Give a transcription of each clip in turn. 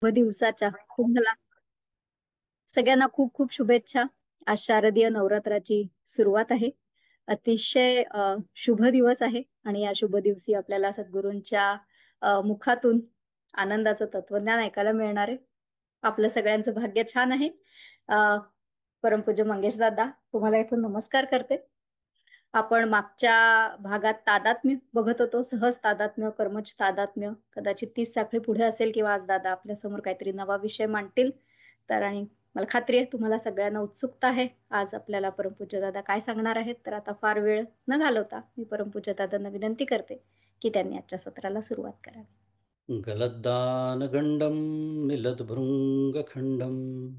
शुभ दिवसाच्या तुम्हाला सगळ्यांना खूप खूप शुभेच्छा. आज शारदीय नवरात्राची सुरुवात आहे. अतिशय शुभ दिवस आहे आणि या शुभ दिवशी आपल्याला सद्गुरूंच्या मुखातून आनंदाचं तत्वज्ञान ऐकायला मिळणार आहे. आपलं सगळ्यांचं भाग्य छान आहे. अ, परमपूज्य मंगेश दादा, तुम्हाला इथून नमस्कार करते. आपण मागच्या भागात तादात्म्य बघत होतो, सहज तादात्म्य, कर्मच तादात्म्य. कदाचित 30 साखळी पुढे असेल किंवा आज दादा आपल्या समोर काहीतरी नवा विषय मांडतील. तर आणि मला खात्री आहे तुम्हाला सगळ्यांना उत्सुकता आहे आज आपल्याला परमपूज्य दादा काय सांगणार आहेत. तर आता फार वेळ न घालवता मी परमपूज्य दादांना विनंती करते की त्यांनी आजच्या सत्राला सुरुवात करावी. गलद्दानगण्डं मिलद्भृङ्गखण्डं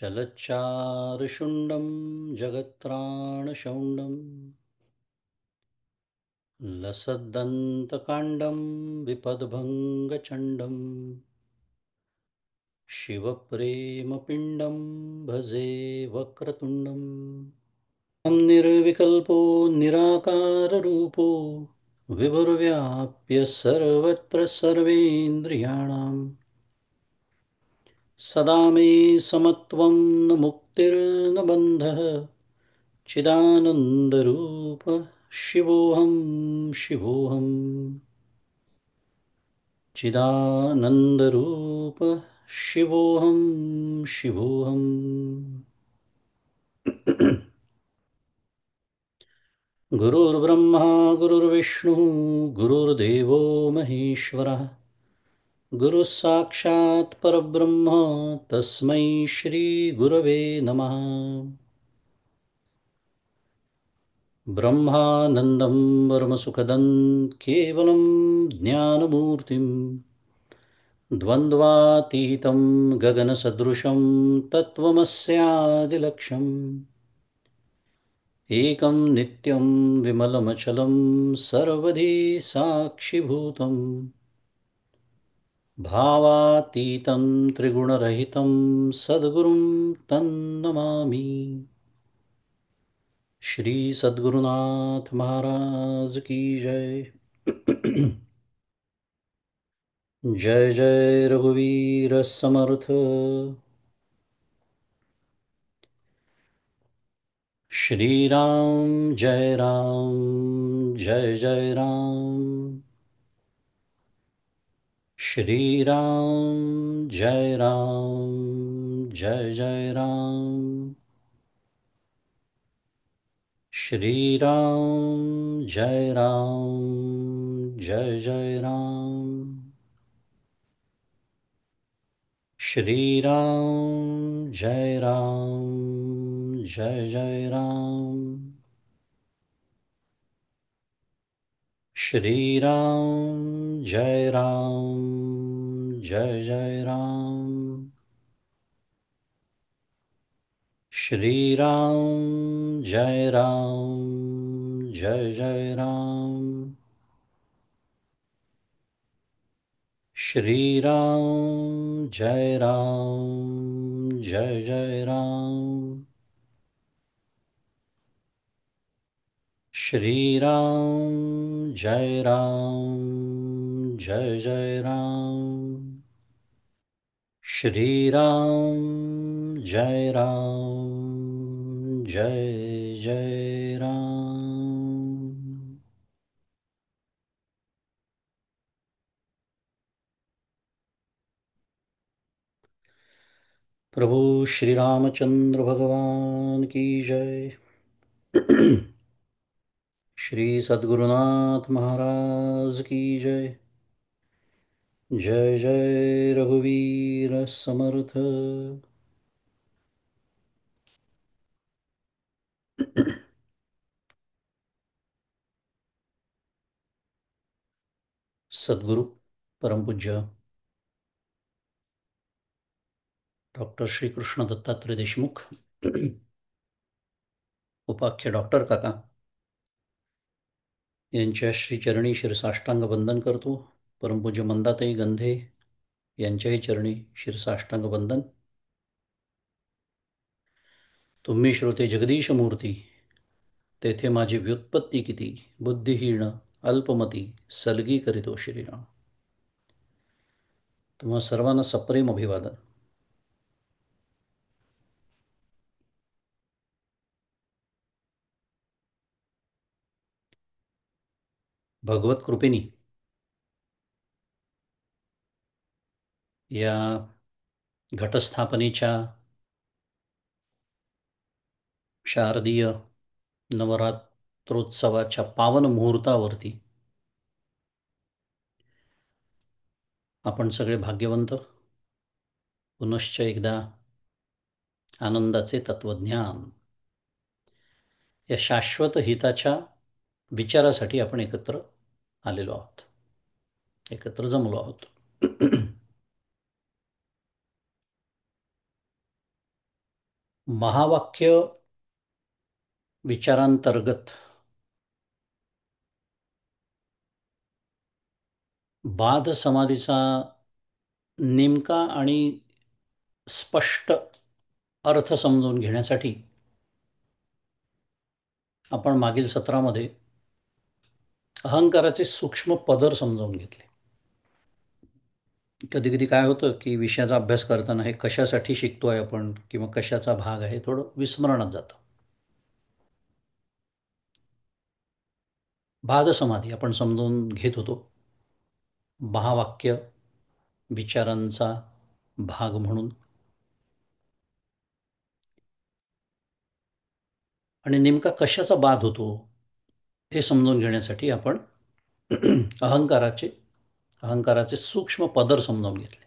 चलच्चारुशुण्डं जगत्त्राणशौण्डं लसद्दन्तकाण्डं विपद्भङ्गचण्डं शिवप्रेमपिण्डं भजे वक्रतुण्डम् निर्विकल्पो निराकाररूपो विभुर्व्याप्य सर्वत्र सर्वेन्द्रियाणां सदा मे समत्वं न मुक्तिर्न बन्धः चिदानन्दरूप शिवोऽहं शिवोऽहं चिदानन्दरूप शिवोऽहं शिवोऽहम् गुरुर्ब्रह्मा गुरुर्विष्णुः गुरुर्देवो महेश्वरः गुरुः साक्षात् परब्रह्म तस्मै श्रीगुरवे नमः। ब्रह्मानन्दं परमसुखदं केवलं ज्ञानमूर्तिं द्वन्द्वातीतं गगनसदृशं तत्त्वमस्यादिलक्ष्यम् एकं नित्यं विमलमचलं सर्वधी साक्षिभूतं भावातीतं त्रिगुणरहितं सद्गुरुं तन्नमामि। श्री सद्गुरुनाथ महाराज की जय। जय जय रघुवीर समर्थ। श्री राम जय राम जय जय राम। श्री राम जय राम जय जय राम। श्री राम जय राम जय जय राम। श्री राम जय राम जय जय राम। श्री राम जय राम जय जय राम। श्री राम जय राम जय जय राम। श्री राम जय राम जय जय राम। श्री राम जय राम जय जय राम। श्री राम जय राम जय जय राम। प्रभु श्री रामचंद्र भगवान की जय। श्री सद्गुरुनाथ महाराज की जय। जय जय रघुवीर समर्थ। सद्गुरु परम पूज्य डॉक्टर श्री कृष्ण दत्तात्रय देशमुख, उपाख्य डॉक्टर काका यांच्या श्रीचरणी शिरसाष्टांग वंदन करतो. परमपूज्य मंदाताई गंधे यांच्याही चरणी शिरसाष्टांग वंदन. तुम्ही श्रोते जगदीश मूर्ती, तेथे माझी व्युत्पत्ती किती, बुद्धिहीन अल्पमती सलगी करीतो श्रीराम. तुम्हा सर्वांना सप्रेम अभिवादन. भगवत कृपेनी या घटस्थापनेच्या शारदीय नवरात्रोत्सवाच्या पावन मुहूर्तावरती आपण सगळे भाग्यवंत पुनश्च एकदा आनंदाचे तत्वज्ञान या शाश्वत हिताच्या विचारासाठी आपण एकत्र आलेलो आहोत, एकत्र जमलो आहोत. महावाक्य विचारांतर्गत बाध समाधीचा नेमका आणि स्पष्ट अर्थ समजून घेण्यासाठी आपण मागील सत्रामध्ये अहंकाराचे सूक्ष्म पदर समजावून घेतले. कधी कधी काय होतं की विषयाचा अभ्यास करताना हे कशासाठी शिकतोय आपण किंवा कशाचा भाग आहे थोडं विस्मरणात जातं. बाध समाधी आपण समजावून घेत होतो महावाक्य विचारांचा भाग म्हणून. आणि नेमका कशाचा बाध होतो हे समजून घेण्यासाठी आपण अहंकाराचे अहंकाराचे सूक्ष्म पदर समजावून घेतले.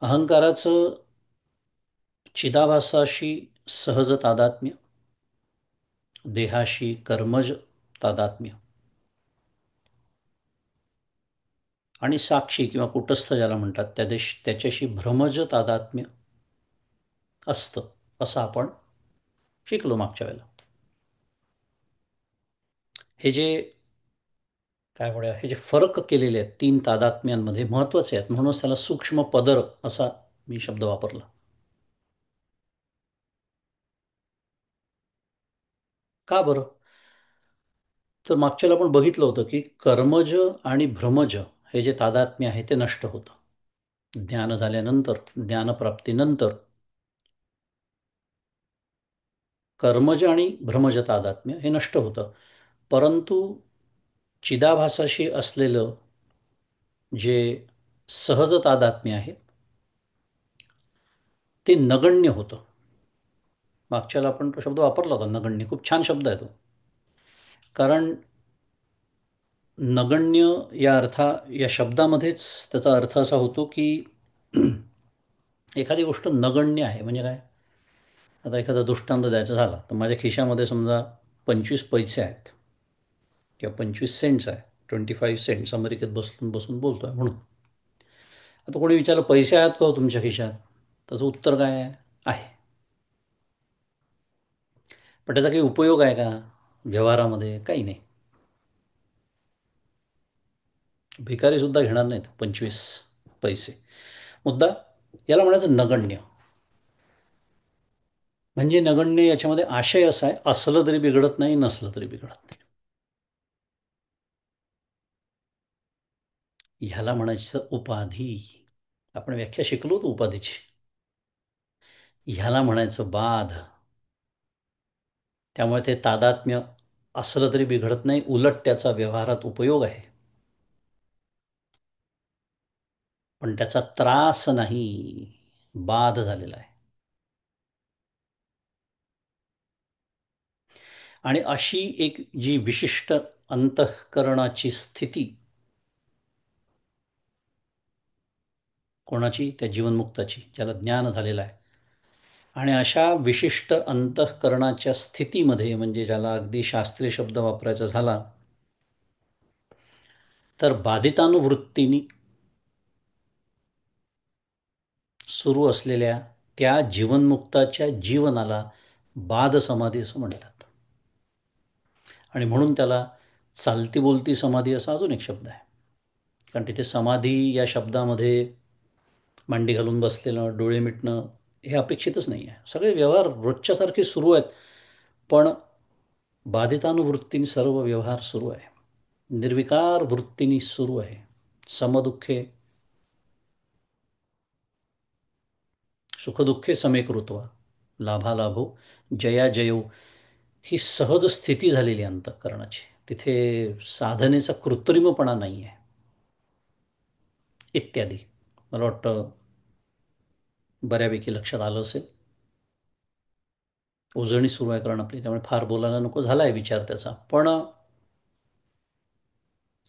अहंकाराचं चिदाभासाशी सहज तादात्म्य, देहाशी कर्मज तादात्म्य आणि साक्षी किंवा कुटस्थ ज्याला म्हणतात त्याच्याशी भ्रमज तादात्म्य असतं, असं आपण शिकलो मागच्या वेळेला. हे जे काय म्हणूया, हे जे फरक केलेले आहेत तीन तादात्म्यांमध्ये महत्त्वाचे आहेत, म्हणूनच त्याला सूक्ष्म पदर असा मी शब्द वापरला. का बरं? तर मागच्या वेळेला आपण बघितलं होतं की कर्मज आणि भ्रमज हे जे तादात्म्य आहे ते नष्ट होतं. ज्ञान झाल्यानंतर, ज्ञानप्राप्तीनंतर कर्मज आणि भ्रमज तादात्म्य हे नष्ट होतं. परंतु चिदाभासाशी असलेलं जे सहज तादात्म्य आहे ते नगण्य होतं. मागच्याला आपण तो शब्द वापरला होता नगण्य, खूप छान शब्द आहे तो. कारण नगण्य या शब्दामध्येच त्याचा अर्थ असा होतो की एखादी गोष्ट नगण्य आहे म्हणजे काय. आता एखादा दृष्टांत द्यायचा झाला तर माझ्या खिशामध्ये समजा 25 पैसे आहेत किंवा 25 सेंट्स आहे, 25 सेंट्स अमेरिकेत बसून बसून बोलतो आहे म्हणून. आता कोणी विचारलं पैसे आहेत का हो तुमच्या खिशात, त्याचं उत्तर काय आहे. पण त्याचा काही उपयोग आहे का व्यवहारामध्ये? काही नाही. भिकारीसुद्धा घेणार नाहीत 25 पैसे. मुद्दा याला म्हणायचं नगण्य. म्हणजे नगण्य याच्यामध्ये आशय असा आहे, असलं तरी बिघडत नाही, नसलं तरी बिघडत नाही. ह्याला म्हणायचं उपाधी. आपण व्याख्या शिकलो होतो उपाधीची. ह्याला म्हणायचं बाध. त्यामुळे ते तादात्म्य असलं तरी बिघडत नाही, उलट त्याचा व्यवहारात उपयोग आहे. पण त्याचा त्रास नाही, बाध झालेला आहे. आणि अशी एक जी विशिष्ट अंतःकरणाची स्थिती कोणाची, त्या जीवनमुक्ताची ज्याला ज्ञान झालेलं आहे, आणि अशा विशिष्ट अंतःकरणाच्या स्थितीमध्ये म्हणजे ज्याला अगदी शास्त्रीय शब्द वापरायचा झाला तर बाधितानुवृत्तीनी सुरू असलेल्या त्या जीवनमुक्ताच्या जीवनाला बाध समाधी असं म्हणतात. आणि म्हणून त्याला चालती बोलती समाधी असा अजून एक शब्द आहे. कारण तिथे समाधी या शब्दामध्ये मांडी घालून बसलेलं, डोळे मिटणं हे अपेक्षितच नाही आहे. सगळे व्यवहार रोजच्यासारखे सुरू आहेत, पण बाधितानुवृत्तीने सर्व व्यवहार सुरू आहे. निर्विकार वृत्तीने सुरू आहे. समदुःखे सुखदुःखे समेकृत्वा लाभालाभो जयाजयो, ही सहज स्थिती झालेली आहे अंतःकरणाची. तिथे साधनेचा कृत्रिमपणा नाही आहे इत्यादी. मला वाटतं बऱ्यापैकी लक्षात आलं असेल. उजळणी सुरू आहे कारण आपली, त्यामुळे फार बोलायला नको झाला आहे विचार त्याचा. पण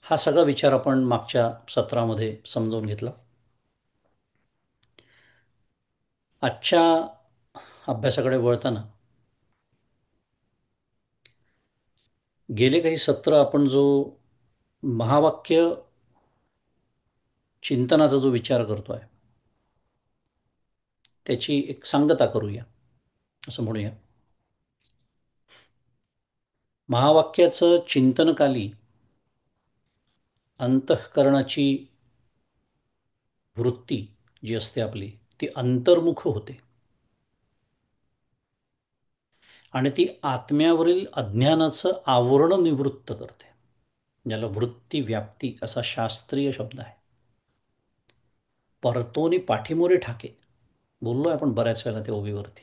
हा सगळा विचार आपण मागच्या सत्रामध्ये समजावून घेतला. आजच्या अभ्यासाकडे वळताना गेले काही सत्र आपण जो महावाक्य चिंतनाचा जो विचार करतोय त्याची एक सांगता करूया, असं म्हणूया. महावाक्याचं चिंतनकाली अंतःकरणाची वृत्ती जी असते आपली ती अंतर्मुख होते आणि ती आत्म्यावरील अज्ञानाचं आवरण निवृत्त करते, ज्याला वृत्ती व्याप्ती असा शास्त्रीय शब्द आहे. परतोनी पाठीमोरे ठाके बोललोय आपण बऱ्याच वेळेला त्या ओवीवरती.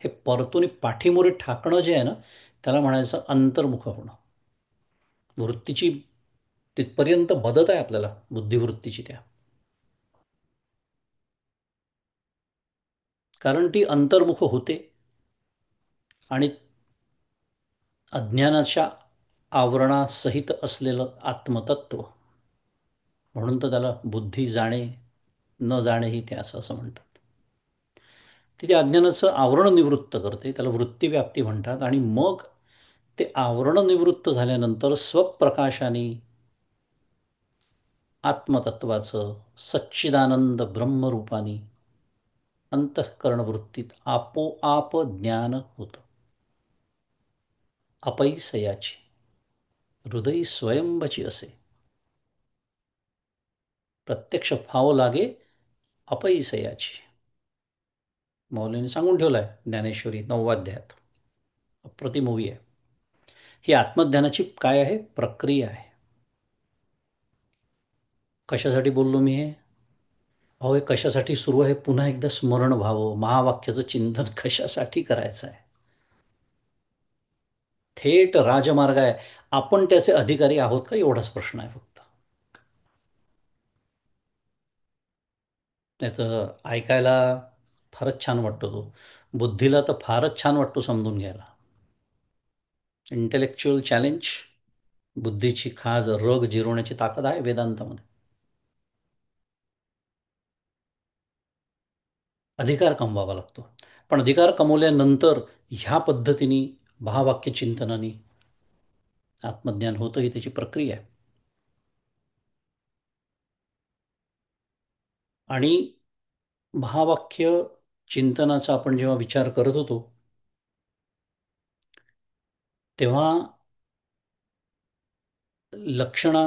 हे परतोनी पाठीमोरे ठाकणं जे आहे ना, त्याला म्हणायचं अंतर्मुख होणं. वृत्तीची तिथपर्यंत मदत आहे आपल्याला, बुद्धिवृत्तीची त्या, कारण ती अंतर्मुख होते आणि अज्ञानाच्या आवरणासहित असलेलं आत्मतत्व, म्हणून तर त्याला बुद्धी जाणे न जाणेही ते असं असं म्हणतात. ती त्या अज्ञानाचं आवरण निवृत्त करते, त्याला वृत्तीव्याप्ती म्हणतात. आणि मग ते आवरण निवृत्त झाल्यानंतर स्वप्रकाशाने आत्मतत्वाचं सच्चिदानंद ब्रह्मरूपाने अंतःकरण वृत्तीत आपोआप ज्ञान होतं. अपैसयाची हृदय स्वयंभची असे, प्रत्यक्ष फाव लागे अपैसयाची. मौलीने सांगून ठेवलाय ज्ञानेश्वरी 9व्या अध्यायात. अप्रतिम ओवी आहे ही. आत्मज्ञानाची काय आहे, प्रक्रिया आहे. कशासाठी बोललो मी हे? अहो, हे कशासाठी सुरू आहे पुन्हा एकदा स्मरण व्हावं. महावाक्याचं चिंतन कशासाठी करायचं आहे? थेट राजमार्ग आहे. आपण त्याचे अधिकारी आहोत का, एवढाच प्रश्न आहे फक्त. नाही तर ऐकायला फारच छान वाटतो तो, बुद्धीला तर फारच छान वाटतो समजून घ्यायला. इंटेलेक्च्युअल चॅलेंज, बुद्धीची खाज रग जिरवण्याची ताकद आहे वेदांतामध्ये. अधिकार कमवावा लागतो, पण अधिकार कमवल्यानंतर ह्या पद्धतीने महावाक्य चिंतनाने आत्मज्ञान होतं, ही त्याची प्रक्रिया आहे. आणि महावाक्य चिंतनाचा आपण जेव्हा विचार करत होतो तेव्हा लक्षणा,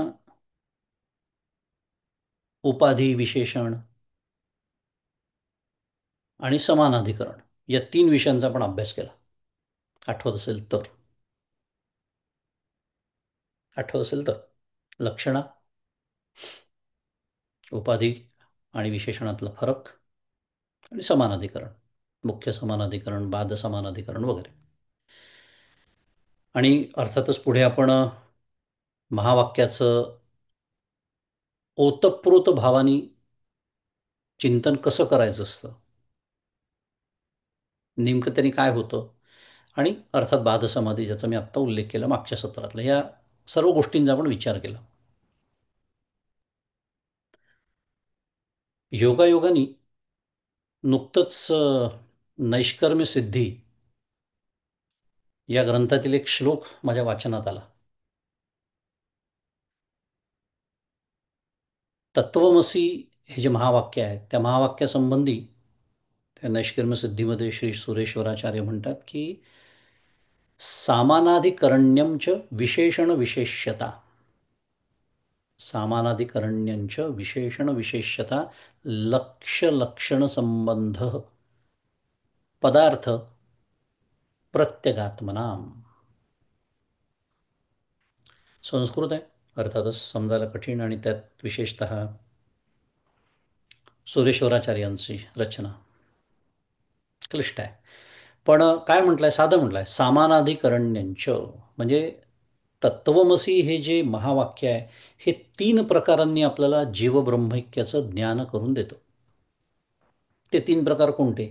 उपाधी, विशेषण आणि समानाधिकरण या 3 विषयांचा आपण अभ्यास केला. आठवत असेल तर लक्षणा, उपाधी आणि विशेषणातला फरक आणि समानाधिकरण, मुख्य समानाधिकरण, बाध समानाधिकरण वगैरे. आणि अर्थातच पुढे आपण महावाक्याचं ओतप्रोत भावानी चिंतन कसं करायचं असतं, नेमकं त्यांनी काय होतं, आणि अर्थात बाधसमाधी ज्याचा मी आत्ता उल्लेख केला मागच्या सत्रातला, या सर्व गोष्टींचा आपण विचार केला. योगायोगानी नुकतंच नैष्कर्म्य सिद्धी या ग्रंथातील एक श्लोक माझ्या वाचनात आला. तत्वमसी हे जे महावाक्य आहे त्या महावाक्यासंबंधी त्या नैष्कर्म्य सिद्धीमध्ये श्री सुरेश्वराचार्य म्हणतात की सामानाधिकरण्यंच विशेषण विशेष्यता, सामानाधिकरण्यंच विशेषण विशेष्यता लक्ष लक्षण संबंध पदार्थ प्रत्यगात्मनाम. संस्कृत आहे, अर्थातच समजायला कठीण, आणि त्यात विशेषतः सुरेश्वराचार्यांची रचना क्लिष्ट आहे. पण काय म्हटलं आहे, साधं म्हटलं आहे, सामानाधिकरण्यंच, म्हणजे तत्त्वमसी हे जे महावाक्य आहे, हे 3 प्रकारांनी आपल्याला जीवब्रह्मैक्याचं ज्ञान करून देतं. ते 3 प्रकार कोणते?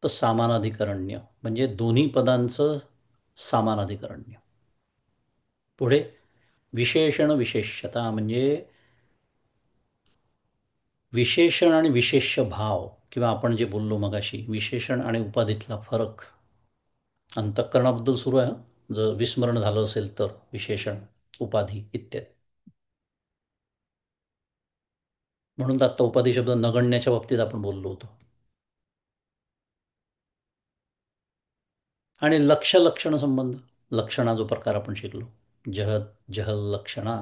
तर सामानाधिकरण्य म्हणजे दोन्ही पदांचं सामानाधिकरण्य. पुढे विशेषण विशेष्यता म्हणजे विशेषण आणि विशेष्य भाव, किंवा आपण जे बोललो मगाशी विशेषण आणि उपाधीतला फरक, अंतःकरणाबद्दल सुरू आहे जर विस्मरण झालं असेल तर, विशेषण उपाधी इत्यादी. म्हणून तर आत्ता उपाधी शब्द नगण्यच्या बाबतीत आपण बोललो होतो. आणि लक्ष लक्षण संबंध, लक्षणा जो प्रकार आपण शिकलो, जहद जहल लक्षणा,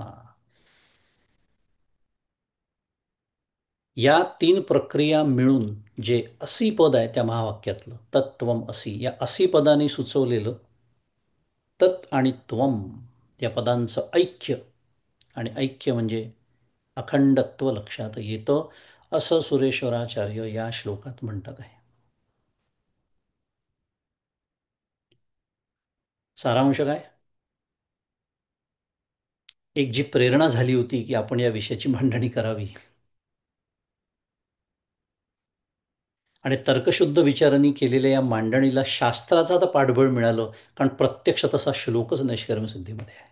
या 3 प्रक्रिया मिळून जे असी पद आहे त्या महावाक्यातलं, तत्त्वम असी, या असी पदाने सुचवलेलं तत् आणि त्वम या पदांचं ऐक्य, आणि ऐक्य म्हणजे अखंडत्व लक्षात येतं, असं सुरेश्वराचार्य या श्लोकात म्हणतात आहे. सारांश काय? एक जी प्रेरणा झाली होती की आपण या विषयाची मांडणी करावी, आणि तर्कशुद्ध विचारांनी केलेल्या या मांडणीला शास्त्राचं आता पाठबळ मिळालं, कारण प्रत्यक्ष तसा श्लोकच नैष्कर्म्य सिद्धीमध्ये आहे.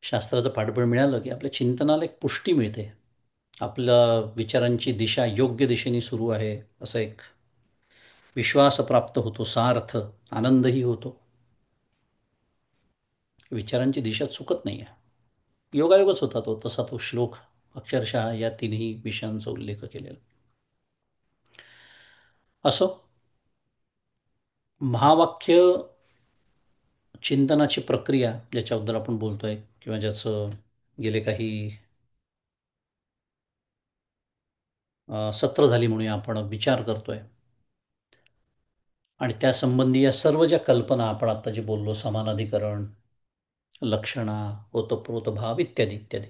शास्त्राचं पाठबळ मिळालं की आपल्या चिंतनाला एक पुष्टी मिळते, आपल्या विचारांची दिशा योग्य दिशेने सुरू आहे असं एक विश्वास प्राप्त होतो, सार्थ आनंदही होतो, विचारांची दिशा चुकत नाही आहे. योगायोगच होता तो तसा, तो श्लोक अक्षरशः या 3ही विषयांचा उल्लेख केलेला. असो, महावाक्य चिंतनाची प्रक्रिया ज्याच्याबद्दल आपण बोलतोय, किंवा ज्याचं गेले काही सत्र झाली म्हणूया, आपण विचार करतोय, आणि त्यासंबंधी या सर्व ज्या कल्पना आपण आता जे बोललो, समानाधिकरण, लक्षणा, ओतप्रोतभाव इत्यादी इत्यादी,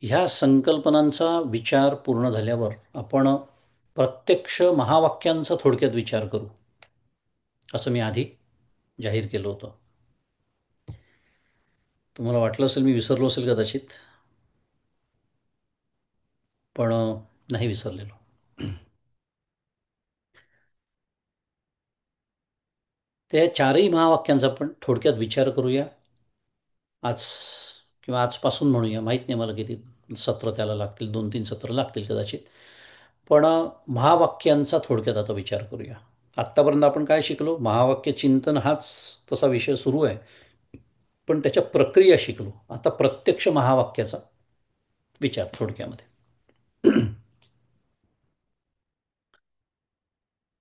ह्या संकल्पनांचा विचार पूर्ण झाल्यावर आपण प्रत्यक्ष महावाक्यांचा थोडक्यात विचार करू, असं मी आधी जाहीर केलं होतं. तुम्हाला वाटलं असेल मी विसरलो असेल कदाचित, पण नाही विसरलेलो. त्या 4ही महावाक्यांचा आपण थोडक्यात विचार करूया आज, किंवा आजपासून म्हणूया, माहीत नाही मला किती सत्र त्याला लागतील, 2-3 सत्र लागतील कदाचित, पण महावाक्यांचा थोडक्यात आता विचार करूया. आत्तापर्यंत आपण काय शिकलो? महावाक्य चिंतन हाच तसा विषय सुरू आहे, पण त्याच्या प्रक्रिया शिकलो. आता प्रत्यक्ष महावाक्याचा विचार थोडक्यामध्ये.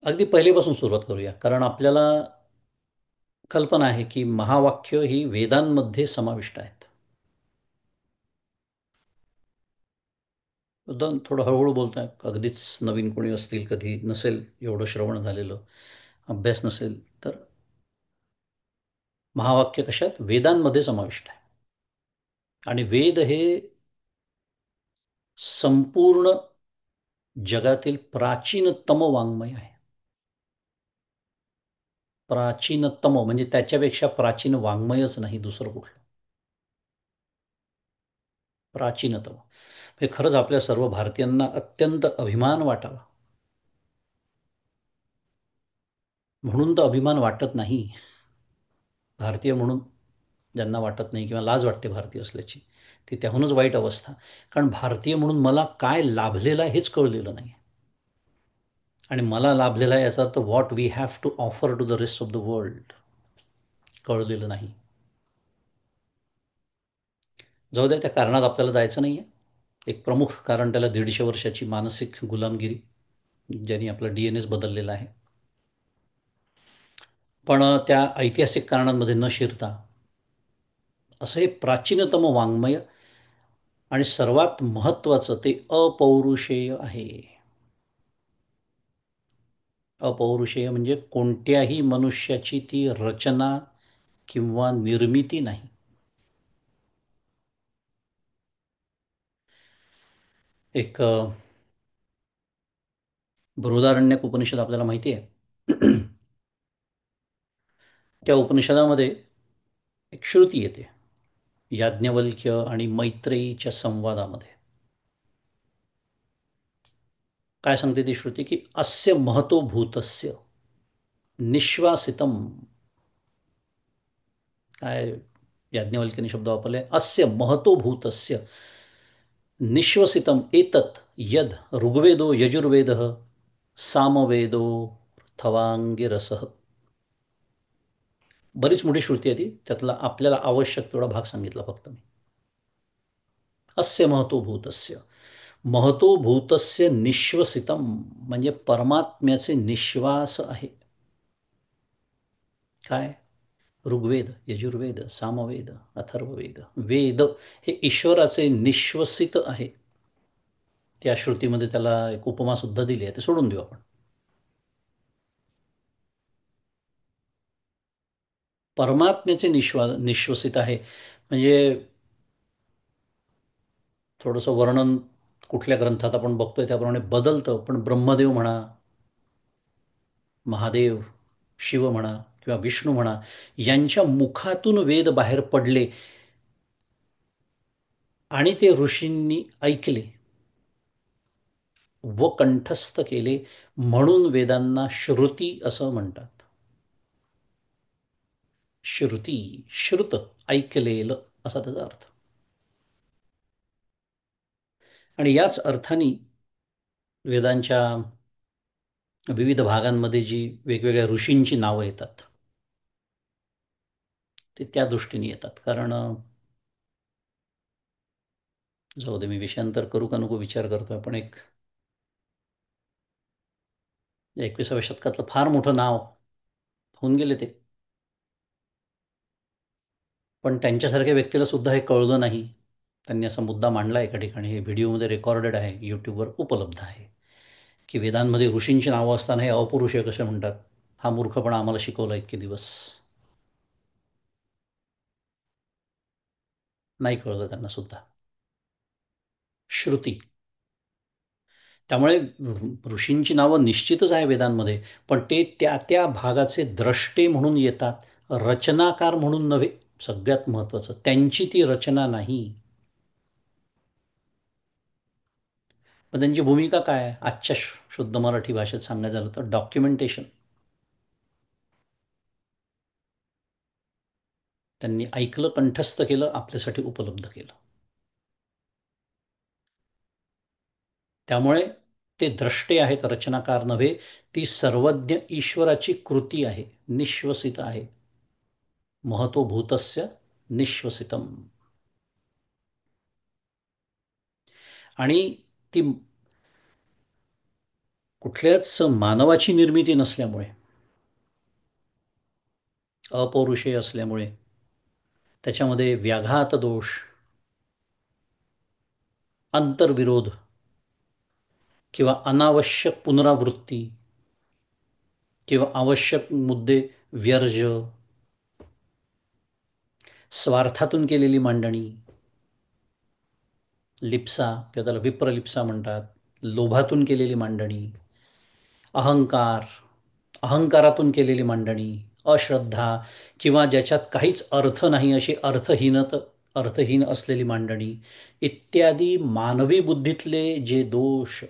अगदी पहिलेपासून सुरुवात करूया, कारण आपल्याला कल्पना आहे की महावाक्य ही वेदांमध्ये समाविष्ट आहेत. उदाहरण थोडं हळूहळू बोलतोय, अगदीच नवीन कोणी असतील, कधी नसेल एवढं श्रवण झालेलं, अभ्यास नसेल तर, महावाक्य कशात? वेदांमध्ये समाविष्ट आहे. आणि वेद हे संपूर्ण जगातील प्राचीनतम वाङ्मय आहे. प्राचीनतम म्हणजे त्याच्यापेक्षा प्राचीन वाङ्मयच नाही दुसरं कुठलं. प्राचीनतम हे खरंच आपल्या सर्व भारतीयांना अत्यंत अभिमान वाटावा. म्हणून तर अभिमान वाटत नाही, भारतीय म्हणून ज्यांना वाटत नाही किंवा लाज वाटते भारतीय असल्याची, ती त्याहूनच वाईट अवस्था. कारण भारतीय म्हणून मला काय लाभलेलं आहे हेच कळलेलं नाही, आणि मला लाभलेला आहे याचा अर्थ what we have to offer to the rest of the world कळलेलं नाही. जाऊ द्या, त्या कारणात आपल्याला जायचं नाही आहे. एक प्रमुख कारण त्याला 150 वर्षाची मानसिक गुलामगिरी, ज्यांनी आपला DNA बदललेला आहे. पण त्या ऐतिहासिक कारणांमध्ये न शिरता असं हे प्राचीनतम वाङ्मय, आणि सर्वात महत्त्वाचं ते अपौरुषेय आहे. अपौरुषेय म्हणजे कोणत्याही मनुष्याची ती रचना किंवा निर्मिती नाही. एक बृहदारण्यक उपनिषद आपल्याला माहिती आहे. त्या उपनिषदामध्ये एक श्रुती येते याज्ञवल्क्य आणि मैत्रेयीच्या संवादामध्ये. काय सांगते ती श्रुती की अस्य महतो भूतस्य निश्वासितम. काय याज्ञवल्क्याने शब्द वापरले, अस्य महतो भूतस्य निश्वसितम एतत् यद ऋग्वेदो यजुर्वेदः सामवेदो थवांगिरसः. बरीच मोठी श्रुती आहे ती, त्यातला आपल्याला आवश्यक तेवढा भाग सांगितला फक्त मी. अस्य महतो भूतस्य, महतो भूतस्य निश्वसितम म्हणजे परमात्म्याचे निश्वास आहे. काय? ऋग्वेद यजुर्वेद सामवेद अथर्ववेद वेद हे ईश्वराचे निश्वसित आहे. त्या श्रुतीमध्ये त्याला एक उपमा सुद्धा दिली आहे, ते सोडून देऊ आपण. परमात्म्याचे निश्वसित आहे म्हणजे थोडंसं वर्णन कुठल्या ग्रंथात आपण बघतोय त्याप्रमाणे बदलतं, पण ब्रह्मदेव म्हणा, महादेव, शिव म्हणा किंवा विष्णू म्हणा, यांच्या मुखातून वेद बाहेर पडले आणि ते ऋषींनी ऐकले व कंठस्थ केले, म्हणून वेदांना श्रुती असं म्हणतात. श्रुती, श्रुत, ऐकलेलं असा त्याचा अर्थ. आणि याच अर्थाने वेदांच्या विविध भागांमध्ये जी वेगवेगळ्या ऋषींची नावं येतात ते त्या दृष्टीने येतात. कारण जाऊ दे, मी विषयांतर करू का नको विचार करतोय, पण एक 21व्या शतकातलं फार मोठं नाव होऊन गेले ते. पण त्यांच्यासारख्या व्यक्तीला सुद्धा हे कळलं नाही. त्यांनी असा मुद्दा मांडला एका ठिकाणी, हे व्हिडिओमध्ये रेकॉर्डेड आहे, यूट्यूबवर उपलब्ध आहे, की वेदांमध्ये ऋषींची नावं असताना हे अपौरुष कसे म्हणतात. हा मूर्खपणा आम्हाला शिकवला इतके दिवस. नाही कळलं त्यांना सुद्धा. श्रुती, त्यामुळे ऋषींची नावं निश्चितच आहे वेदांमध्ये, पण ते त्या त्या भागाचे द्रष्टे म्हणून येतात, रचनाकार म्हणून नव्हे. सगळ्यात महत्त्वाचं, त्यांची ती रचना नाही. पण त्यांची भूमिका काय आहे आजच्या शुद्ध मराठी भाषेत सांगायचं झालं तर डॉक्युमेंटेशन. त्यांनी ऐकलं, कंठस्थ केलं, आपल्यासाठी उपलब्ध केलं. त्यामुळे ते द्रष्टे आहेत, रचनाकार नव्हे. ती सर्वज्ञ ईश्वराची कृती आहे, निश्वसित आहे. महतो भूतस्य निश्वसितम. आणि ती कुठल्याच मानवाची निर्मिती नसल्यामुळे, अपौरुषेय असल्यामुळे त्याच्यामध्ये व्याघात दोष, अंतर्विरोध किंवा अनावश्यक पुनरावृत्ती किंवा आवश्यक मुद्दे व्यर्ज, स्वार्थातून केलेली मांडणी, लिप्सा किंवा त्याला विप्रलिप्सा म्हणतात, लोभातून केलेली मांडणी, अहंकार, अहंकारातून केलेली मांडणी, अश्रद्धा किंवा ज्याच्यात काहीच अर्थ नाही अशी अर्थहीन असलेली मांडणी इत्यादी मानवी बुद्धीतले जे दोष,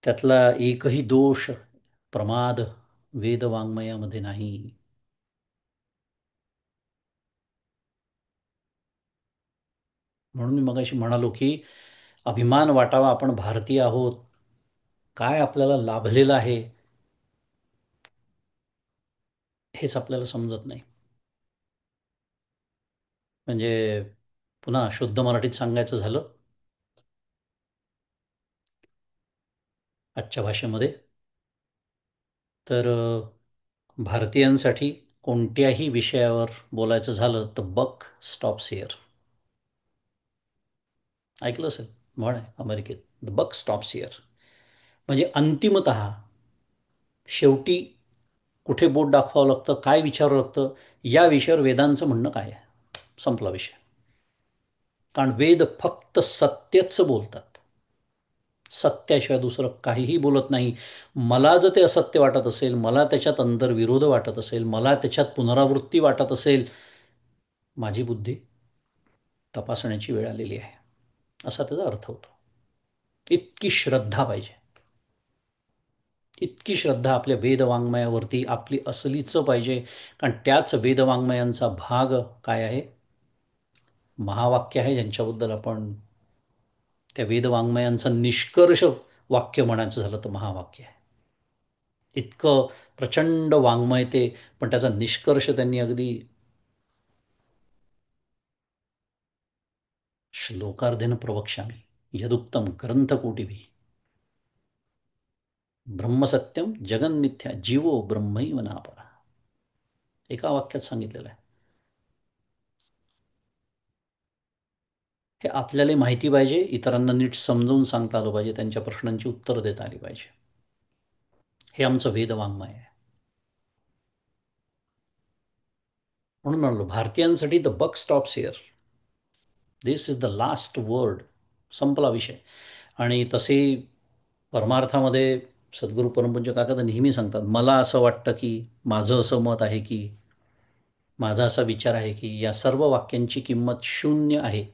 त्यातला एकही दोष, प्रमाद वेदवाङ्मयामध्ये नाही. म्हणून मी मगाशी म्हणालो की अभिमान वाटावा, आपण भारतीय आहोत, काय आपल्याला लाभलेलं आहे हेच आपल्याला समजत नाही. म्हणजे पुन्हा शुद्ध मराठीत सांगायचं झालं आजच्या भाषेमध्ये, तर भारतीयांसाठी कोणत्याही विषयावर बोलायचं झालं तर बक स्टॉप्स हिअर. ऐकलं असेल म्हण आहे अमेरिकेत, द बक स्टॉप्स हिअर. म्हणजे अंतिमतः शेवटी कुठे बोट दाखवावं लागतं, काय विचारावं लागतं, या विषयावर वेदांचं म्हणणं काय आहे? संपला विषय. कारण वेद फक्त सत्यच बोलतात, सत्याशिवाय दुसरं काहीही बोलत नाही. मला जर ते असत्य वाटत असेल, मला त्याच्यात अंतर्विरोध वाटत असेल, मला त्याच्यात पुनरावृत्ती वाटत असेल, माझी बुद्धी तपासण्याची वेळ आलेली आहे, असा त्याचा अर्थ होतो. इतकी श्रद्धा पाहिजे, इतकी श्रद्धा आपल्या वेदवाङ्मयावरती आपली असलीच पाहिजे. कारण त्याच वेदवाङ्मयांचा भाग काय आहे? महावाक्य आहे, ज्यांच्याबद्दल आपण त्या वेदवाङ्मयांचं निष्कर्ष वाक्य म्हणायचं झालं तर महावाक्य आहे. इतकं प्रचंड वाङ्मय ते, पण त्याचा निष्कर्ष त्यांनी अगदी श्लोकार्धेन प्रवक्ष्यामी यदुक्तम ग्रंथकोटिभिः ब्रह्मसत्यम जगन्मिथ्या जीवो ब्रह्मैव नापरा, एका वाक्यात सांगितलेलं आहे. हे आपल्याला माहिती पाहिजे, इतरांना नीट समजून सांगता आलं पाहिजे, त्यांच्या प्रश्नांची उत्तरं देता आली पाहिजे. हे आमचं वेदवाङ्मय आहे. म्हणून म्हणलो भारतीयांसाठी the buck stops here. This is the last word. संपला विषय. आणि तसे परमार्थामध्ये सद्गुरू परमपूज्य काका तर नेहमी सांगतात, मला असं वाटतं की, माझं असं मत आहे की, माझा असा विचार आहे की, या सर्व वाक्यांची किंमत शून्य आहे.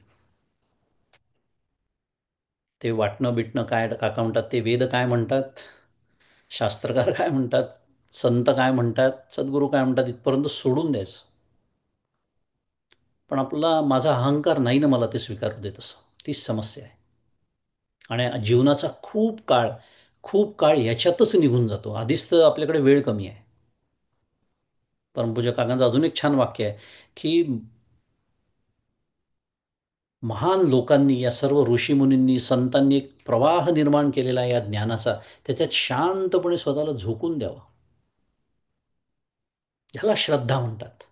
ते वाटणं बिटणं काय काका म्हणतात, ते वेद काय म्हणतात, शास्त्रकार काय म्हणतात, संत काय म्हणतात, सद्गुरू काय म्हणतात, इथपर्यंत सोडून द्यायचं. पण आपला माझा अहंकार नाही ना मला ते स्वीकारू देत, असं तीच समस्या आहे. आणि जीवनाचा खूप काळ याच्यातच निघून जातो. आधीच तर आपल्याकडे वेळ कमी आहे. परमपूज्य काकांचं अजून एक छान वाक्य आहे की, महान लोकांनी, या सर्व ऋषीमुनींनी, संतांनी एक प्रवाह निर्माण केलेला आहे या ज्ञानाचा, त्याच्यात शांतपणे स्वतःला झोकून द्यावं. ह्याला श्रद्धा म्हणतात.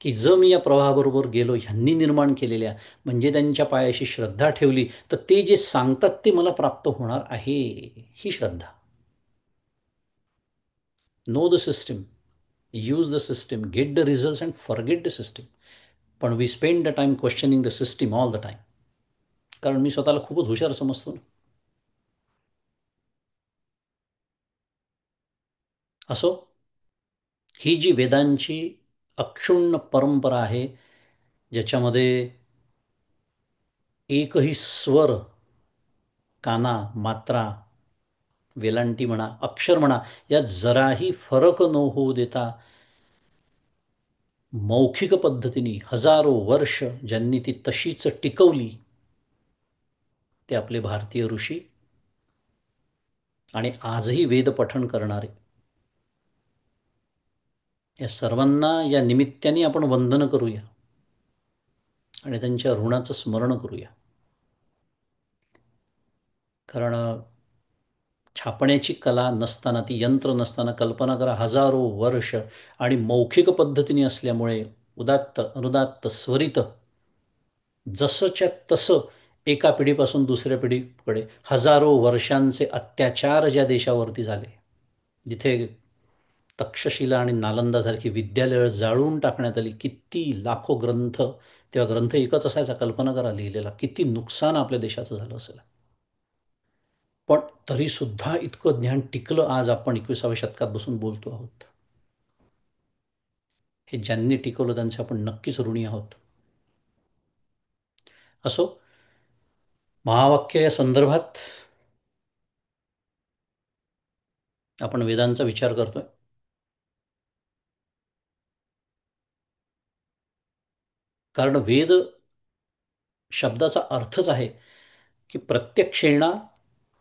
की जर मी या प्रवाहाबरोबर गेलो, ह्यांनी निर्माण केलेल्या, म्हणजे त्यांच्या पायाशी श्रद्धा ठेवली, तर ते जे सांगतात ते मला प्राप्त होणार आहे, ही श्रद्धा. Know the system, use the system, get the result and forget the system. पण we spend the time questioning the system all the time. कारण मी स्वतःला खूपच हुशार समजतो ना. असो, ही जी वेदांची अक्षुण्ण परंपरा आहे, ज्याच्यामध्ये एकही स्वर, काना, मात्रा, वेलांटी म्हणा, अक्षर म्हणा, यात जराही फरक न होऊ देता मौखिक पद्धतीने हजारो वर्ष ज्यांनी ती तशीच टिकवली, ते आपले भारतीय ऋषी आणि आजही वेद पठण करणारे. या सर्वांना या निमित्ताने आपण वंदन करूया आणि त्यांच्या ऋणाचं स्मरण करूया. कारण छापण्याची कला नसताना, ती यंत्र नसताना, कल्पना करा, हजारो वर्ष आणि मौखिक पद्धतीने असल्यामुळे उदात्त अनुदात्त स्वरित जसंच्या तसं एका पिढीपासून दुसऱ्या पिढीकडे हजारो वर्षांचे अत्याचार ज्या देशावरती झाले, जिथे तक्षशिला आणि नालंदासारखी विद्यालयं जाळून टाकण्यात आली, किती लाखो ग्रंथ, तेव्हा ग्रंथ एकच असायचा, कल्पना करा, लिहिलेला, किती नुकसान आपल्या देशाचं झालं असेल. पण तरीसुद्धा इतकं ज्ञान टिकलं, आज आपण 21व्या शतकात बसून बोलतो आहोत. हे ज्यांनी टिकवलं त्यांचे आपण नक्कीच ऋणी आहोत. असो, महावाक्य या संदर्भात आपण वेदांचा विचार करतोय. कारण वेद शब्दाचा अर्थच आहे की, प्रत्यक्षेणा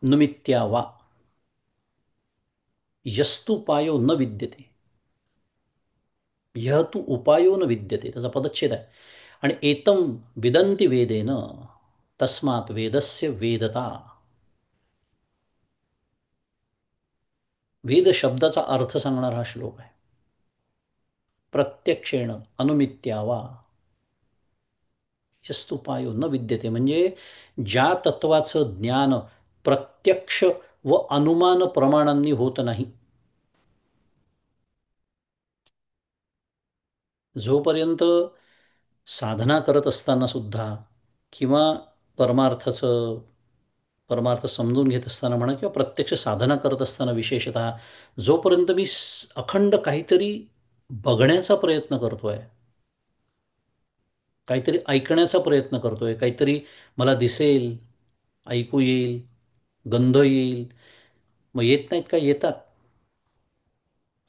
नुमित्या वा यस्तु उपायो न विद्यते, यह तू उपायो न विद्यते, त्याचा पदच्छेद आहे. आणि एतम विदंती वेदेन तस्मात वेदस्य वेदता. वेद शब्दाचा अर्थ सांगणारा हा श्लोक आहे. प्रत्यक्षेण अनुमित्या वा यस्तुपायो न विद्यते, म्हणजे ज्या तत्वाचं ज्ञान प्रत्यक्ष व अनुमान प्रमाणांनी होत नाही. जोपर्यंत साधना करत असताना सुद्धा किंवा परमार्थाचं परमार्थ समजून घेत असताना म्हणा किंवा प्रत्यक्ष साधना करत असताना विशेषतः जोपर्यंत मी अखंड काहीतरी बघण्याचा प्रयत्न करतोय, काहीतरी ऐकण्याचा प्रयत्न करतोय, काहीतरी मला दिसेल, ऐकू येईल, गंध येईल, मग येत नाहीत का? येतात.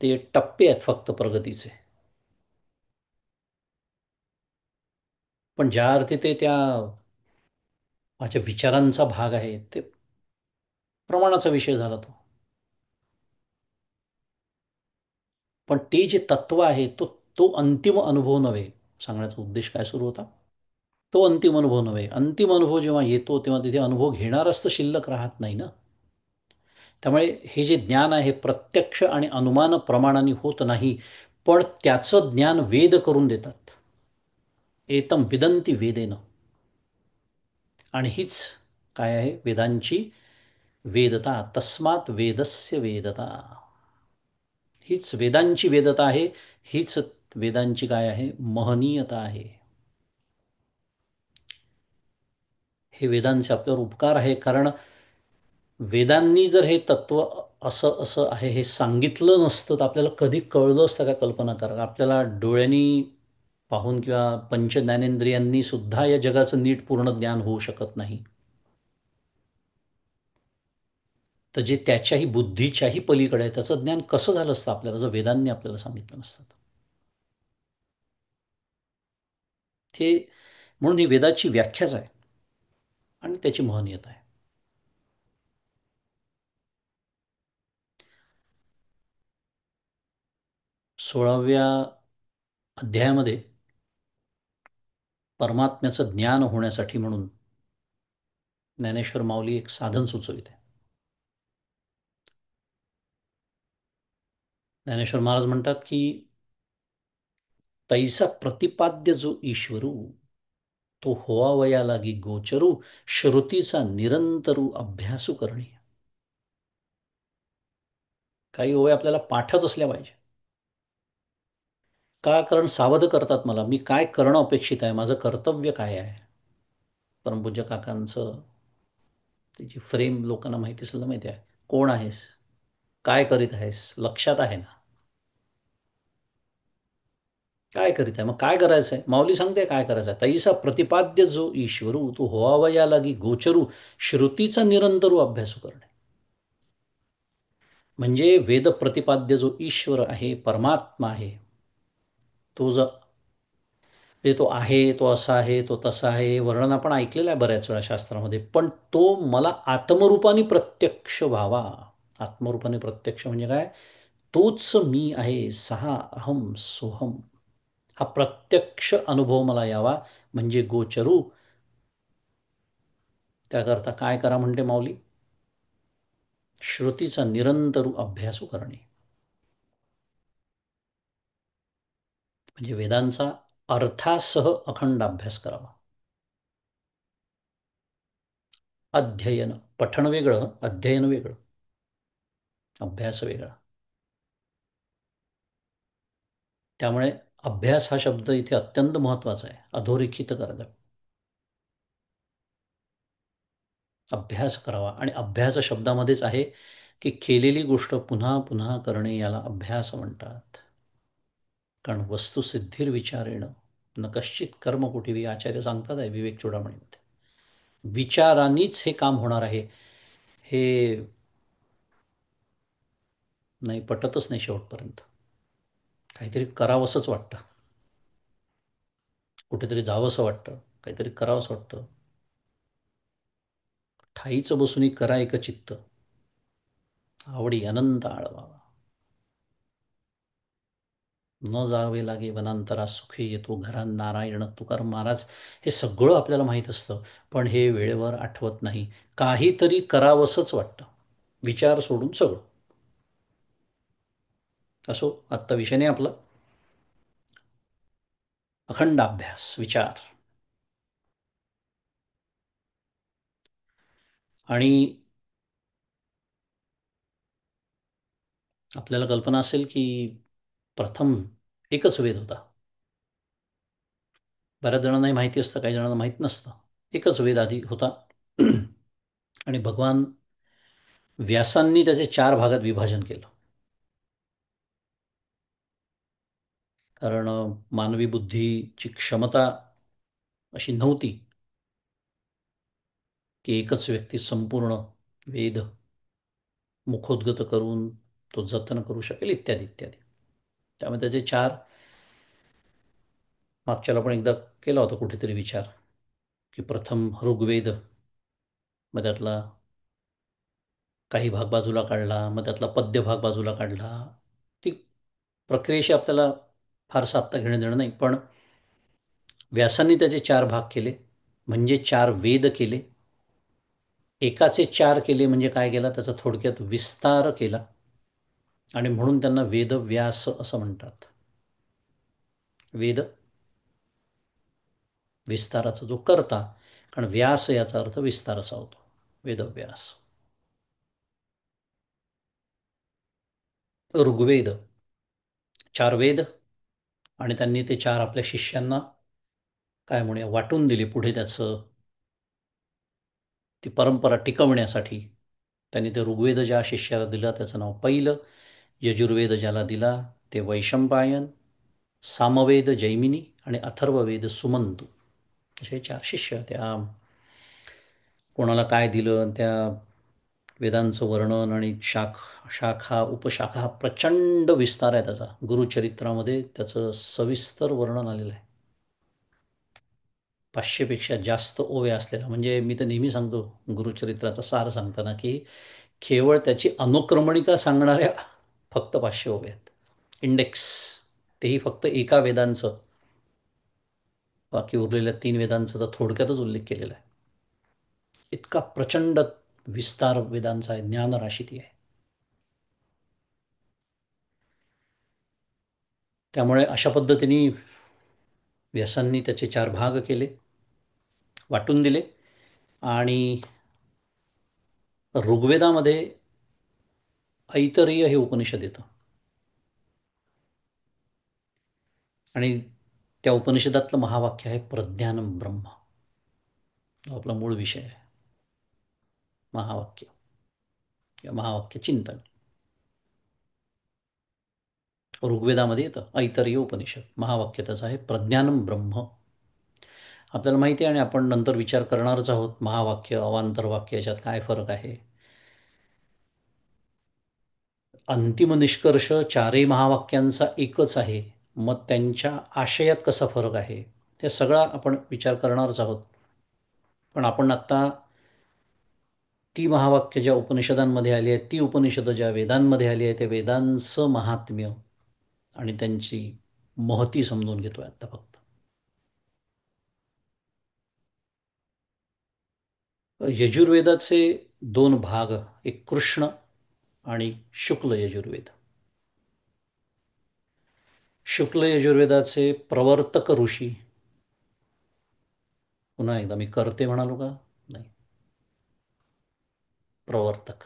ते टप्पे आहेत फक्त प्रगतीचे. पण ज्या अर्थी ते त्या माझ्या विचारांचा भाग आहे, ते प्रमाणाचा विषय झाला तो. पण ते जे तत्व आहे, तो तो अंतिम अनुभव नव्हे. सांगण्याचा उद्देश काय सुरू होता? तो अंतिम अनुभव नव्हे. अंतिम अनुभव जेव्हा येतो तेव्हा तिथे अनुभव घेणारच तर शिल्लक राहत नाही ना. त्यामुळे हे जे ज्ञान आहे प्रत्यक्ष आणि अनुमान प्रमाणाने होत नाही, पण त्याचं ज्ञान वेद करून देतात. एतम विदंती वेदेन. आणि हीच काय आहे? वेदांची वेदता. तस्मात वेदस्य वेदता. हीच वेदांची वेदता आहे. हीच वेदांची काय आहे? महनीयता आहे. हे वेदांचे आपल्यावर उपकार आहे, कारण वेदांनी जर हे तत्व असं असं आहे हे सांगितलं नसतं तर आपल्याला कधी कळलं असतं का? कल्पना करा. आपल्याला डोळ्यांनी पाहून किंवा पंचज्ञानेंद्रियांनी सुद्धा या जगाचं नीट पूर्ण ज्ञान होऊ शकत नाही. तर जे त्याच्याही बुद्धीच्याही पलीकडे आहे त्याचं ज्ञान कसं झालं असतं आपल्याला, जर वेदांनी आपल्याला सांगितलं नसतं? ते म्हणून ही वेदाची व्याख्याच आहे आणि त्याची महनीयता आहे. 16व्या अध्यायामध्ये परमात्म्याचं ज्ञान होण्यासाठी म्हणून ज्ञानेश्वर माऊली एक साधन सुचविते. ज्ञानेश्वर महाराज म्हणतात की तैसा प्रतिपाद्य जो ईश्वरू, तो होवावया लागी गोचरू, श्रुतीचा निरंतरू अभ्यासू करणे. काही ओव्या आपल्याला पाठच असल्या पाहिजे. का? कारण सावध करतात मला. मी काय करणं अपेक्षित आहे, माझं कर्तव्य काय आहे. परमपूज्य काकांचं त्याची फ्रेम लोकांना माहिती सुद्धा माहिती आहे. कोण आहेस, काय करीत आहेस, लक्षात आहे ना? काय करीत आहे, मग काय करायचं आहे? माऊली सांगते काय करायचं आहे. तैसा प्रतिपाद्य जो ईश्वरू, तू होवावया लागी गोचरू, श्रुतीचा निरंतर अभ्यास करणे. म्हणजे वेद प्रतिपाद्य जो ईश्वर आहे, परमात्मा आहे, तो जो म्हणजे तो आहे, तो असा आहे, तो तसा आहे, हे वर्णन आपण ऐकलेलं आहे बऱ्याच वेळा शास्त्रामध्ये. पण तो मला आत्मरूपाने प्रत्यक्ष व्हावा. आत्मरूपाने प्रत्यक्ष म्हणजे काय? तोच मी आहे, सहा अहम सोहम. हा प्रत्यक्ष अनुभव मला यावा म्हणजे गोचरू. त्याकरता काय करा म्हणते माऊली? श्रुतीचा निरंतर अभ्यास करणे. म्हणजे वेदांचा अर्थासह अखंड अभ्यास करावा. अध्ययन, पठण वेगळं, अध्ययन वेगळं, अभ्यास वेगळा. त्यामुळे अभ्यास हा शब्द इथे अत्यंत महत्त्वाचा आहे. अधोरेखित करायला, अभ्यास करावा. आणि अभ्यास शब्दामध्येच आहे की केलेली गोष्ट पुन्हा पुन्हा करणे, याला अभ्यास म्हणतात. कारण वस्तुसिद्धीर्विचारेण न कश्चित कर्म कुठेवी, आचार्य सांगतात आहे विवेक चूडामणीमध्ये. विचारांनीच हे काम होणार आहे, हे नाही पटतच नाही शेवटपर्यंत. काहीतरी करावंसंच वाटतं, कुठेतरी जावंसं वाटतं, काहीतरी करावंसं वाटतं. ठाईच बसून करा एक चित्त, आवडी अनंत आळवावा. न जावे लागे वनांतरा, सुखी येतो घरा नारायण. तुकाराम महाराज हे सगळं आपल्याला माहीत असतं, पण हे वेळेवर आठवत नाही. काहीतरी करावंसंच वाटतं, विचार सोडून सगळं. असो, आत्ता विषय नाही आपला. अखंड अभ्यास, विचार. आणि आपल्याला कल्पना असेल की प्रथम एकच वेद होता. बऱ्याच जणांनाही माहिती असतं, काही जणांना माहीत नसतं. एकच वेद आधी होता. आणि भगवान व्यासांनी त्याचे 4 भागात विभाजन केलं. कारण मानवी बुद्धीची क्षमता अशी नव्हती की एकच व्यक्ती संपूर्ण वेद मुखोद्गत करून तो जतन करू शकेल, इत्यादी इत्यादी. त्यामुळे त्याचे 4, मागच्याला पण एकदा केला होता कुठेतरी विचार, की प्रथम ऋग्वेद, मग त्यातला काही भाग बाजूला काढला, मग त्यातला पद्य भाग बाजूला काढला. ती प्रक्रियेशी आपल्याला फारसं आत्ता घेणं देणं नाही, पण व्यासांनी त्याचे 4 भाग केले, म्हणजे 4 वेद केले. एकाचे 4 केले म्हणजे काय केला, त्याचा थोडक्यात विस्तार केला. आणि म्हणून त्यांना वेदव्यास असं म्हणतात. वेद विस्ताराचा जो करता, कारण व्यास याचा अर्थ विस्तार असा होतो, वेदव्यास. ऋग्वेद 4 वेद, आणि त्यांनी ते 4 आपल्या शिष्यांना काय म्हणूया वाटून दिले. पुढे त्याचं ती परंपरा टिकवण्यासाठी त्यांनी ते ऋग्वेद ज्या शिष्याला दिला त्याचं नाव पहिलं, यजुर्वेद ज्याला दिला ते वैशंपायन, सामवेद जैमिनी आणि अथर्ववेद सुमंतू, असे 4 शिष्य. त्या कोणाला काय दिलं, त्या वेदांचं वर्णन आणि शाखा उपशाखा हा प्रचंड विस्तार आहे त्याचा. गुरुचरित्रामध्ये त्याचं सविस्तर वर्णन आलेलं आहे. 500पेक्षा जास्त ओव्या असलेला. म्हणजे मी तर नेहमी सांगतो गुरुचरित्राचा सार सांगताना, की केवळ त्याची अनुक्रमणिका सांगणाऱ्या फक्त 500 ओव्या आहेत. इंडेक्स, तेही फक्त एका वेदांचं. बाकी उरलेल्या 3 वेदांचा तर थोडक्यातच उल्लेख केलेला आहे. इतका प्रचंड विस्तार वेदांचा आहे, ज्ञानराशी ती आहे. त्यामुळे अशा पद्धतीने व्यासांनी त्याचे 4 भाग केले, वाटून दिले. आणि ऋग्वेदामध्ये ऐतरेय हे उपनिषद येतं, आणि त्या उपनिषदातलं महावाक्य आहे प्रज्ञानम ब्रह्म. जो आपला मूळ विषय आहे, महावाक्य या महावाक्य चिंतन ऋग्वेदामध्ये येतं. ऐतरेय उपनिषद, महावाक्य त्याचं आहे प्रज्ञानम ब्रह्म. आपल्याला माहिती आहे, आणि आपण नंतर विचार करणारच आहोत, महावाक्य अवांतर वाक्य याच्यात काय फरक आहे. अंतिम निष्कर्ष 4ही महावाक्यांचा एकच आहे. मग त्यांच्या आशयात कसा फरक आहे, हे सगळा आपण विचार करणारच आहोत. पण आपण आत्ता ती महावाक्य ज्या उपनिषदांमध्ये आली आहेत, ती उपनिषदं ज्या वेदांमध्ये आली आहे, त्या वेदांचं महात्म्य आणि त्यांची महती समजून घेतोय आत्ता फक्त. यजुर्वेदाचे 2 भाग, एक कृष्ण आणि शुक्ल यजुर्वेद. शुक्ल यजुर्वेदाचे प्रवर्तक ऋषी, पुन्हा एकदा मी करते म्हणालो का, नाही, प्रवर्तक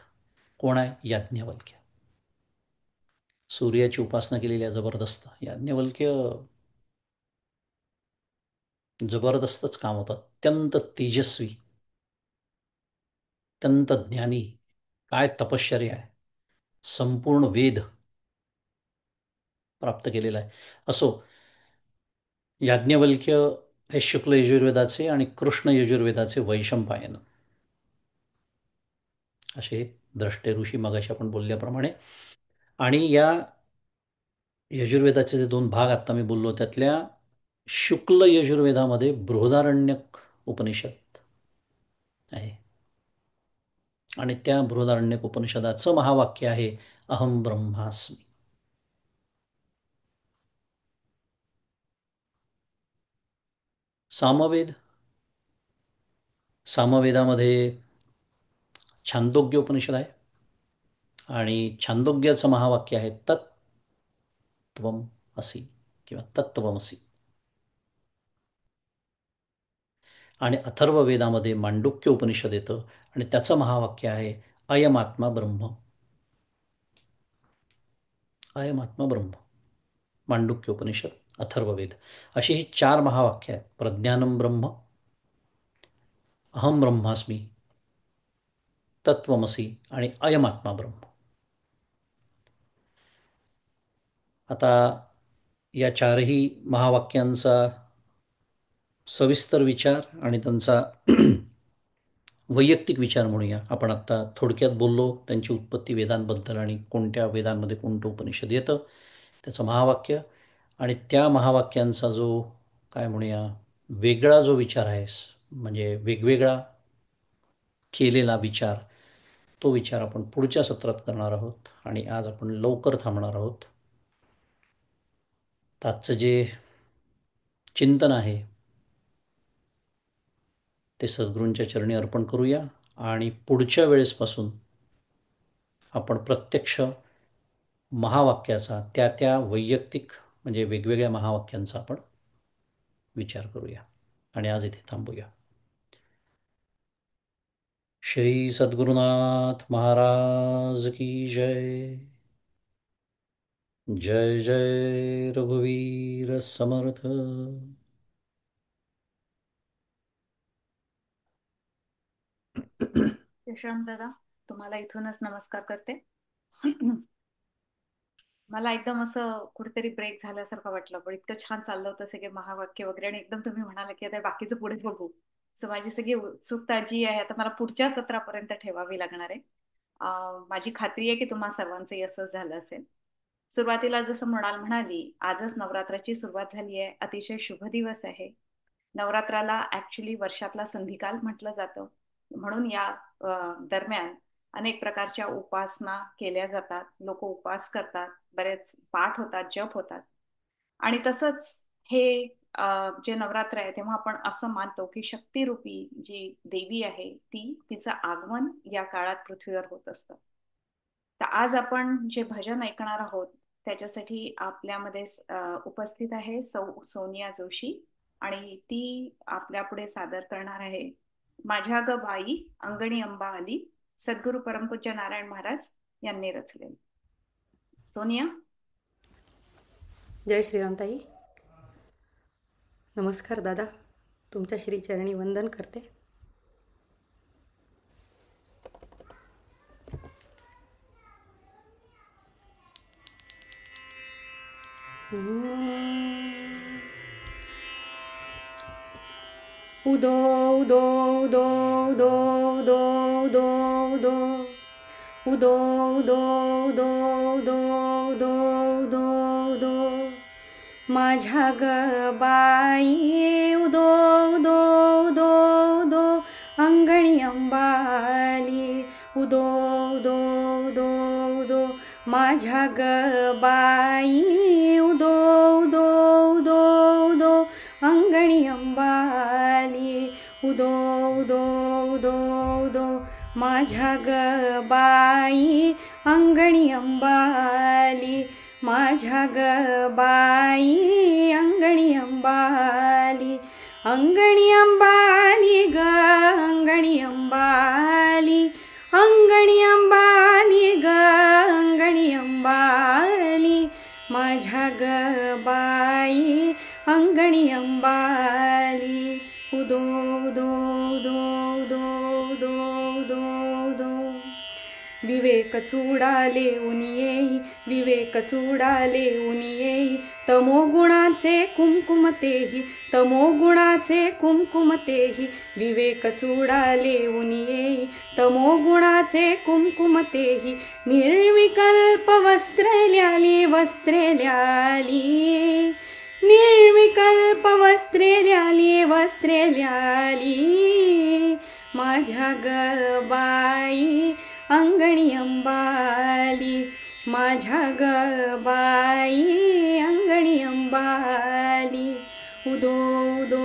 कोण आहे, याज्ञवल्क्य. सूर्याची उपासना केलेली आहे जबरदस्त. याज्ञवल्क्य जबरदस्तच काम होतं, अत्यंत तेजस्वी, अत्यंत ज्ञानी. काय तपश्चर्या आहे, संपूर्ण वेद प्राप्त केलेला आहे. असो, याज्ञवल्क्य हे शुक्ल यजुर्वेदाचे आणि कृष्ण यजुर्वेदाचे वैशंपायन असे द्रष्टे ऋषी, मगाशी आपण बोलल्याप्रमाणे. आणि या यजुर्वेदाचे जे 2 भाग आत्ता मी बोललो, त्यातल्या शुक्ल यजुर्वेदामध्ये बृहदारण्यक उपनिषद आहे, आणि त्या बृहदारण्यक उपनिषदाचं महावाक्य आहे अहम ब्रह्मास्मी. सामवेद, सामवेदामध्ये छांदोग्य उपनिषद आहे, आणि छांदोग्याचं महावाक्य आहे तत्त्वम असी किंवा तत्त्वमसी. आणि अथर्ववेदामध्ये मांडुक्य उपनिषद येतं, आणि त्याचं महावाक्य आहे अयमात्मा ब्रह्म. अयमात्मा ब्रह्म, मांडुक्य उपनिषद, अथर्ववेद, अशी ही 4 महावाक्य आहेत. प्रज्ञानम ब्रह्म, अहम ब्रह्मास्मी, तत्वमसी आणि अयमात्मा ब्रह्म. आता या 4ही महावाक्यांचा सविस्तर विचार आणि त्यांचा वैयक्तिक विचार म्हणूया. आपण आत्ता थोडक्यात बोललो त्यांची उत्पत्ती वेदांबद्दल आणि कोणत्या वेदांमध्ये कोणतं उपनिषद येतं, त्याचं महावाक्य आणि त्या महावाक्यांचा जो काय म्हणूया वेगळा जो विचार आहे, म्हणजे वेगवेगळा केलेला विचार, तो विचार आपण पुढच्या सत्रात करणार आहोत. आणि आज आपण लवकर थांबणार आहोत. आजचं जे चिंतन आहे ते सद्गुरूंच्या चरणी अर्पण करूया आणि पुढच्या वेळेसपासून आपण प्रत्यक्ष महावाक्याचा त्या वैयक्तिक म्हणजे वेगवेगळ्या महावाक्यांचा आपण विचार करूया. आणि आज इथे थांबूया. श्री सद्गुरुनाथ महाराज की जय. जय जय रघुवीर समर्थ. यशवंत दादा, तुम्हाला इथूनच नमस्कार करते. मला एकदम असं कुठेतरी ब्रेक झाल्यासारखं वाटलं, पण इतकं छान चाललं होतं सगळे महावाक्य वगैरे, आणि एकदम तुम्ही म्हणाला की आता बाकीचं पुढे बघू. सो माझी सगळी उत्सुकता जी आहे आता मला पुढच्या सत्रापर्यंत ठेवावी लागणार आहे. माझी खात्री आहे की तुम्हा सर्वांचंही असंच झालं असेल. सुरुवातीला जसं म्हणाली, आजच नवरात्राची सुरुवात झाली आहे. अतिशय शुभ दिवस आहे. नवरात्राला ऍक्च्युली वर्षातला संधिकाल म्हटलं जातं, म्हणून या दरम्यान अनेक प्रकारच्या उपासना केल्या जातात. लोक उपवास करतात, बरेच पाठ होतात, जप होतात. आणि तसंच हे जे नवरात्र आहे तेव्हा आपण असं मानतो की शक्तिरूपी जी देवी आहे तिचं आगमन या काळात पृथ्वीवर होत असतं. तर आज आपण जे भजन ऐकणार आहोत त्याच्यासाठी आपल्यामध्ये उपस्थित आहे सौ सोनिया जोशी, आणि ती आपल्या पुढे सादर करणार आहे माझ्या ग बाई अंगणी अंबा आली, सद्गुरू परमपूज्य नारायण महाराज यांनी रचले. सोनिया. जय श्रीरामताई. नमस्कार दादा, तुमच्या श्रीचरणी वंदन करते. उदो उदो उदो उदो उदो उदो उदो उदो उदो उदो उदो उदो उदो उदो माझ्या ग बाई उदो उदो उदो उदो अंगणी अंबाली, उदो उदो उदो उदो माझ्या ग बाई उदो उदो उदो उदो अंगणी अंबाली, उदो उदो उदो उदो माझ्या ग बाई अंगणी अंबाली, माझ्या ग बाई अंगणी अंबाली, अंगणी अंबाली ग अंगणी अंबाली, अंगणी अंबाली ग अंगणी अंबाली, माझ्या ग बाई अंगणी अंबाली, उदो उदो उदो उदो उदो उदो उदो विवेक चुडाले उनिये, विवेक चुडाले उनिये, तमोगुणाचे कुमकुमतेही, तमोगुणाचे कुमकुमतेही, विवेक चुडाले उनिये, तमोगुणाचे कुमकुमतेही, निर्विकल्प वस्त्रे ल्याली, वस्त्रे ल्याली, निर्विकल्प वस्त्रे ल्याली, वस्त्रे ल्याली, माझ्या ग बाई अंगणी अंबाली, माझ्या ग बाई अंगणी अंबाली, उदो उदो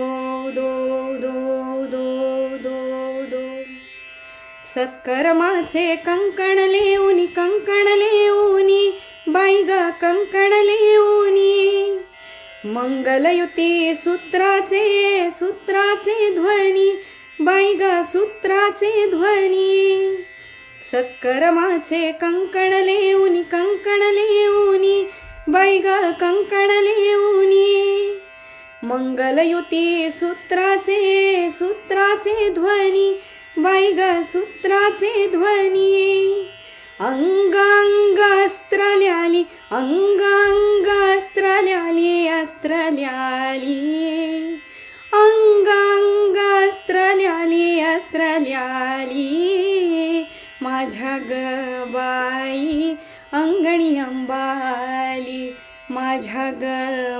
उदो उदो उदो उदो उदो सत्कर्माचे कंकण लेऊनी, कंकण लेऊनी, बाई ग कंकण लेऊनी, मंगलयुती सूत्राचे, सूत्राचे ध्वनी, बाई ग सूत्राचे ध्वनी, सत्कर्माचे कंकण लेऊनी बाई ग कंकण लेऊनी मंगलयुती सूत्राचे ध्वनी बाई ग सूत्राचे ध्वनी अंगांग अस्त्र ल्याली अस्त्र ल्याली अंगांग अस्त्र ल्याली माझ्या ग बाई अंगणी अंबाली माझ्या ग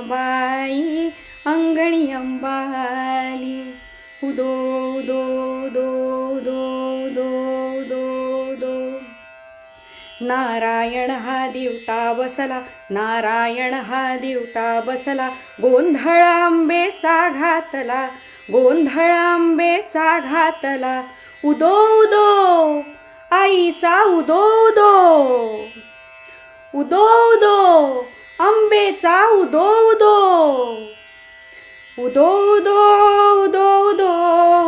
बाई अंगणी अंबाली उदो उदो उदो उदो उदो उदो उदो नारायण हा दिवटा बसला नारायण हा दिवटा बसला गोंधळ आंबेचा घातला उदो उदो आईचा उदो उदो उदो उदो आंबेचा उदो उदो उदो उदो उदो उदो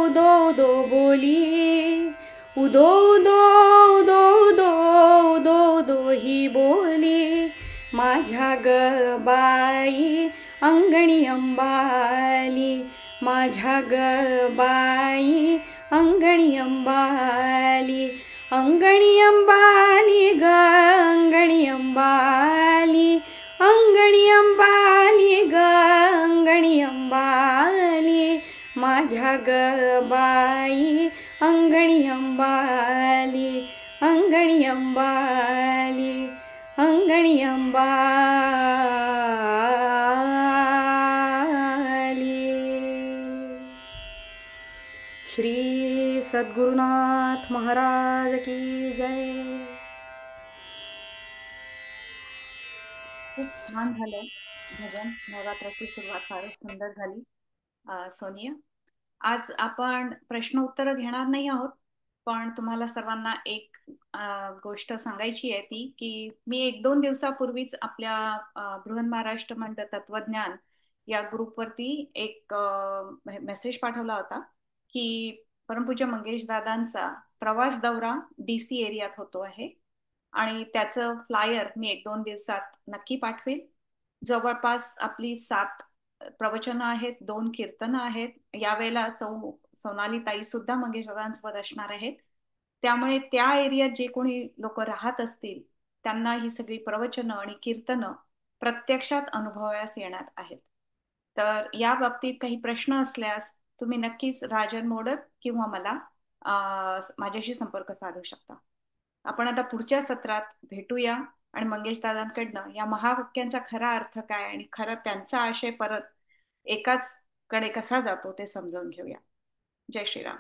उदो उदो बोली उदो उदो उदो उदो उदो उदो ही बोली माझ्या ग बाई अंगणी अंबाली माझ्या ग बाई अंगणी अंबाली अंगणी अंबाली ग अंगणी अंबाली अंगणी अंबाली ग अंगणी अंबाली माझ्या ग बाई अंगणी अंबाली अंगणी अंबाली अंगणी अंबाली श्री सद्गुरुनाथ महाराज की जय. खूप छान झालं भजन. नवरात्राची सुरुवात फारच सुंदर झाली. सोनिया, आज आपण प्रश्न उत्तर घेणार नाही आहोत, पण तुम्हाला सर्वांना एक गोष्ट सांगायची आहे ती की मी 1-2 दिवसापूर्वीच आपल्या बृहन्महाराष्ट्र मंडळ तत्वज्ञान या ग्रुपवरती एक मेसेज पाठवला होता की परमपूज्य मंगेश दादांचा प्रवास दौरा DC एरियात होतो आहे आणि त्याचं फ्लायर मी 1-2 दिवसात नक्की पाठवेल. जवळपास आपली 7 प्रवचनं आहेत, 2 कीर्तनं आहेत. यावेळेला सोनाली ताई सुद्धा मंगेश दादांसोबत असणार आहेत. त्यामुळे त्या एरियात जे कोणी लोक राहत असतील त्यांना ही सगळी प्रवचनं आणि कीर्तनं प्रत्यक्षात अनुभवायला येणार आहेत. तर या बाबतीत काही प्रश्न असल्यास तुम्ही नक्कीच राजन मोडक किंवा मला माझ्याशी संपर्क साधू शकता. आपण आता पुढच्या सत्रात भेटूया आणि मंगेश दादांकडनं या महावाक्यांचा खरा अर्थ काय आणि खरं त्यांचा आशय परत एकाच कडे कसा जातो ते समजावून घेऊया. जय श्रीराम.